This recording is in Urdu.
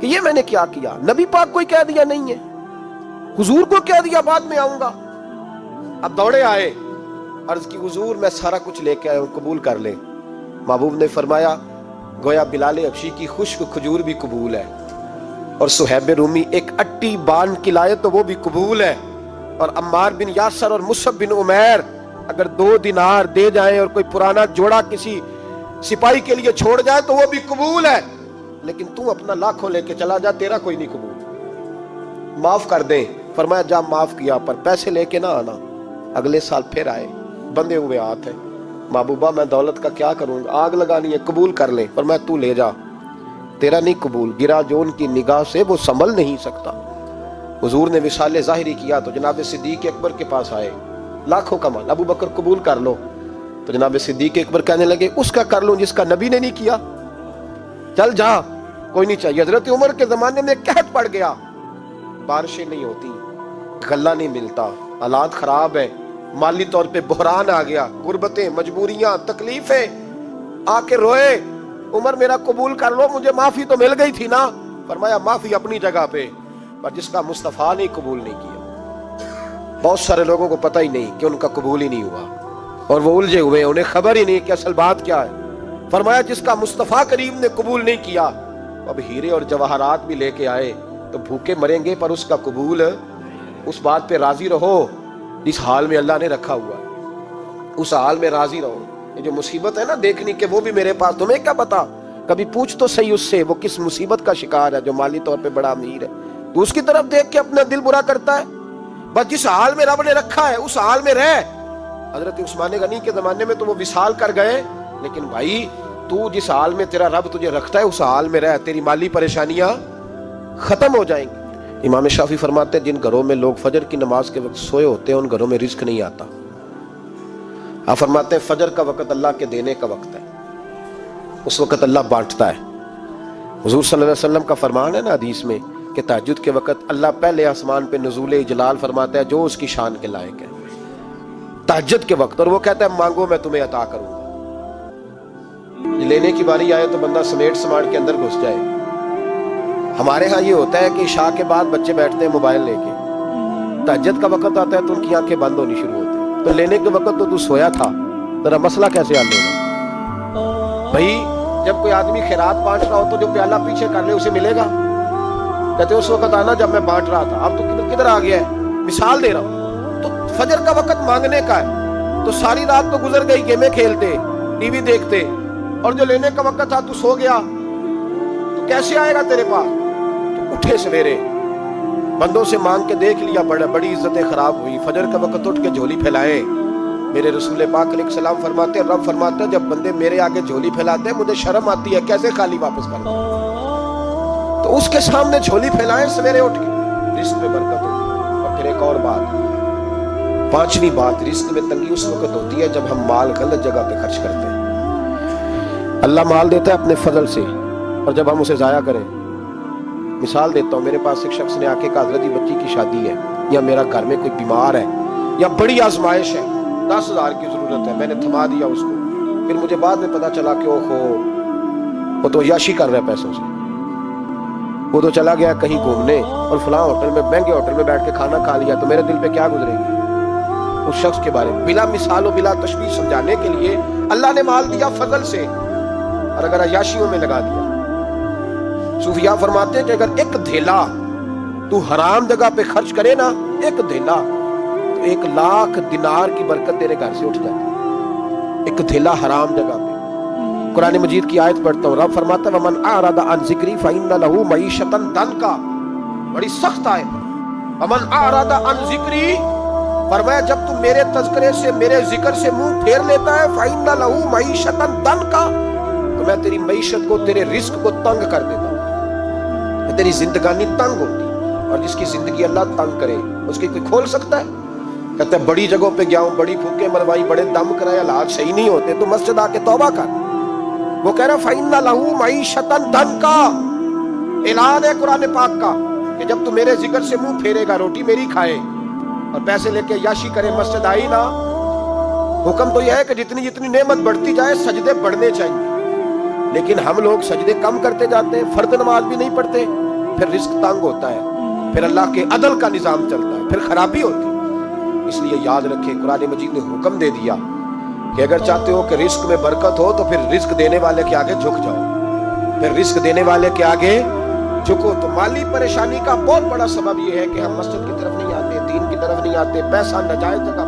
کہ یہ میں نے کیا کیا؟ نبی پاک کو کہہ دیا نہیں ہے، حضور کو کہہ دیا بعد میں آؤں گا۔ اب دوڑے آئے، عرض کی حضور میں سارا کچھ لے کے آیا ہوں، قبول کر لیں۔ محبوب نے فرمایا گویا بلال حبشی کی خشک کھجور بھی قبول ہے، اور صہیب رومی ایک اٹی باندھ کی لائے تو وہ بھی قبول ہے، اور عمار بن یاسر اور مصعب بن عمیر اگر 2 دینار دے جائیں اور کوئی پرانا جوڑا کسی سپاہی کے لیے چھوڑ جائے تو وہ بھی قبول ہے، لیکن تو اپنا لاکھوں لے کے چلا جا، تیرا کوئی نہیں قبول، معاف کر دیں۔ فرمایا جا معاف کیا، پر پیسے لے کے نہ آنا۔ اگلے سال پھر آئے، بندے ہوئے ہاتھ ہیں، محبوبہ میں دولت کا کیا کروں گا، آگ لگانی ہے، قبول کر لیں۔ فرمایا تو لے جا، تیرا نہیں قبول، گرا جو ان کی نگاہ سے وہ سنبھل نہیں سکتا۔ حضور نے وصال ظاہری کیا تو جناب صدیق اکبر کے پاس آئے، لاکھوں کا مال، ابو بکر قبول کر لو۔ تو جناب صدیق اکبر کہنے لگے اس کا کر لوں جس کا نبی نے نہیں کیا، چل جا، کوئی نہیں چاہیے۔ حضرت عمر کے زمانے میں قحط پڑ گیا، بارشیں نہیں ہوتی، غلہ نہیں ملتا، حالات خراب ہے، مالی طور پہ بحران آ گیا، غربتیں، مجبوریاں، تکلیفیں، آ کے روئے، عمر میرا قبول کر لو، مجھے معافی تو مل گئی تھی نا۔ فرمایا معافی اپنی جگہ پہ، پر جس کا مصطفیٰ نے قبول نہیں کیا۔ بہت سارے لوگوں کو پتہ ہی نہیں کہ ان کا قبول ہی نہیں ہوا، اور وہ الجھے ہوئے، انہیں خبر ہی نہیں کہ اصل بات کیا ہے۔ فرمایا جس کا مصطفیٰ کریم نے قبول نہیں کیا، اب ہیرے اور جواہرات بھی لے کے آئے تو بھوکے مریں گے، پر اس کا قبول، اس بات پہ راضی رہو جس حال میں اللہ نے رکھا ہوا، اس حال میں راضی رہو۔ یہ جو مصیبت ہے نا دیکھنی کہ وہ بھی میرے پاس، تمہیں کیا پتا، کبھی پوچھ تو صحیح اس سے وہ کس مصیبت کا شکار ہے، جو مالی طور پہ بڑا امیر ہے، تو اس کی طرف دیکھ کے اپنا دل برا کرتا ہے؟ بس جس حال میں رب نے رکھا ہے اس حال میں رہ۔ حضرت عثمان غنی کے زمانے میں تو وہ وصال کر گئے، لیکن بھائی تو جس حال میں تیرا رب تجھے رکھتا ہے اس حال میں رہ، تیری مالی پریشانیاں ختم ہو جائیں گی۔ امام شافعی فرماتے ہیں جن گھروں میں لوگ فجر کی نماز کے وقت سوئے ہوتے ہیں ان گھروں میں رزق نہیں آتا۔ آپ فرماتے ہیں فجر کا وقت اللہ کے دینے کا وقت ہے، اس وقت اللہ بانٹتا ہے۔ حضور صلی اللہ علیہ وسلم کا فرمان ہے نا حدیث میں کہ تہجد کے وقت اللہ پہلے آسمان پہ نزول اجلال فرماتا ہے جو اس کی شان کے لائق ہے تہجد کے وقت، اور وہ کہتا ہے مانگو میں تمہیں عطا کروں گا۔ لینے کی باری آئے تو بندہ سمیٹ سماٹ کے اندر گھس جائے۔ ہمارے ہاں یہ ہوتا ہے کہ عشاء کے بعد بچے بیٹھتے ہیں موبائل لے کے، تہجد کا وقت آتا ہے تو ان کی آنکھیں بند ہونی شروع ہوتی ہیں، تو لینے کے وقت تو سویا تھا، ذرا مسئلہ کیسے حل ہوگا؟ بھائی جب کوئی آدمی خیرات بانٹ رہا ہو تو جو پیالہ پیچھے کر لے اسے ملے گا؟ کہتے اس وقت آنا جب میں بانٹ رہا تھا، اب تو کدھر آ گیا ہے؟ مثال دے رہا ہوں۔ تو فجر کا وقت مانگنے کا ہے، تو ساری رات تو گزر گئی گیمیں کھیلتے، ٹی وی دیکھتے، اور جو لینے کا وقت تھا تو سو گیا، تو کیسے آئے گا تیرے پاس؟ تو اٹھے سویرے، بندوں سے مانگ کے دیکھ لیا، بڑی عزتیں خراب ہوئی، فجر کا وقت اٹھ کے جھولی پھیلائے۔ میرے رسول پاک علیہ السلام فرماتے ہیں، رب فرماتے ہیں جب بندے میرے آگے جھولی پھیلاتے ہیں مجھے شرم آتی ہے، کیسے خالی واپس کر دیں؟ تو اس کے سامنے جھولی پھیلائیں سویرے اٹھ کے، رزق میں برکت ہوتی ہے۔ اور پھر ایک اور بات، 5ویں بات، رزق میں تنگی اس وقت ہوتی ہے جب ہم مال غلط جگہ پہ خرچ کرتے ہیں۔ اللہ مال دیتا ہے اپنے فضل سے، اور جب ہم اسے ضائع کریں، مثال دیتا ہوں، میرے پاس ایک شخص نے آ کے کہا حضرت جی بچی کی شادی ہے، یا میرا گھر میں کوئی بیمار ہے، یا بڑی آزمائش ہے، 10,000 کی ضرورت ہے، میں نے تھما دیا اس کو، پھر مجھے بعد میں پتا چلا کہ وہ تو عیاشی کر رہا ہے پیسوں سے، وہ تو چلا گیا کہیں گھومنے اور فلاں ہوٹل میں، مہنگے ہوٹل میں بیٹھ کے کھانا کھا لیا، تو میرے دل پہ کیا گزرے گی؟ اس شخص کے بارے میں بلا مثال و بلا تشبیہ سمجھانے کے لیے اللہ نے مال دیا فضل سے، اور اگر عیاشیوں میں لگا دیا۔ صوفیاء فرماتے ہیں کہ اگر ایک دھیلا تو حرام جگہ پہ خرچ کرے نا، ایک دھیلا، تو 1,00,000 دینار کی برکت تیرے گھر سے اٹھ جاتی ہے، ایک دھیلا حرام جگہ پہ۔ قرآن مجید کی آیت پڑھتا ہوں، رب فرماتا ہے وَمَنْ أَعْرَضَ عَنْ ذِكْرِي فَإِنَّ لَهُ مَعِيشَةً ضَنْكًا، بڑی سخت آیت ہے۔ وَمَنْ أَعْرَضَ عَنْ ذِكْرِي، فرمایا جب تو میرے تذکرے سے، میرے ذکر سے منہ پھیر لیتا ہے، فَإِنَّ لَهُ مَعِيشَةً ضَنْكًا، تو میں تیری معیشت کو، تیرے رزق کو تنگ کر دیتا ہوں، تیری زندگانی تنگ ہوتی، اور جس کی زندگی اللہ تنگ کرے اس کی کوئی کھول سکتا ہے؟ کہتا ہے بڑی جگہوں پہ گیا ہوں، بڑی پھوکے مروائی، بڑے دم کرائے، حالات صحیح نہیں ہوتے، تو مسجد آ کے توبہ کر۔ وہ کہہ رہا فَإِنَّ لَهُ مَعِيشَةً ضَنْكًا، اعلان ہے قرآن پاک کا کہ جب تو میرے ذکر سے منہ پھیرے گا، روٹی میری کھائے اور پیسے لے کے عیاشی کرے، مسجد آئی نا۔ حکم تو یہ ہے کہ جتنی جتنی نعمت بڑھتی جائے سجدے بڑھنے چاہیے، لیکن ہم لوگ سجدے کم کرتے جاتے ہیں، فرض نماز بھی نہیں پڑھتے، پھر رزق تنگ ہوتا ہے، پھر اللہ کے عدل کا نظام چلتا ہے، پھر خرابی ہوتی ہے۔ اس لیے یاد رکھیں قرآن مجید نے حکم دے دیا کہ اگر چاہتے ہو کہ رزق میں برکت ہو تو پھر رزق دینے والے کے آگے جھک جاؤ، پھر رزق دینے والے کے آگے جھکو۔ تو مالی پریشانی کا بہت بڑا سبب یہ ہے کہ ہم مسجد کی طرف نہیں آتے، دین کی طرف نہیں آتے، پیسہ ناجائز جگہ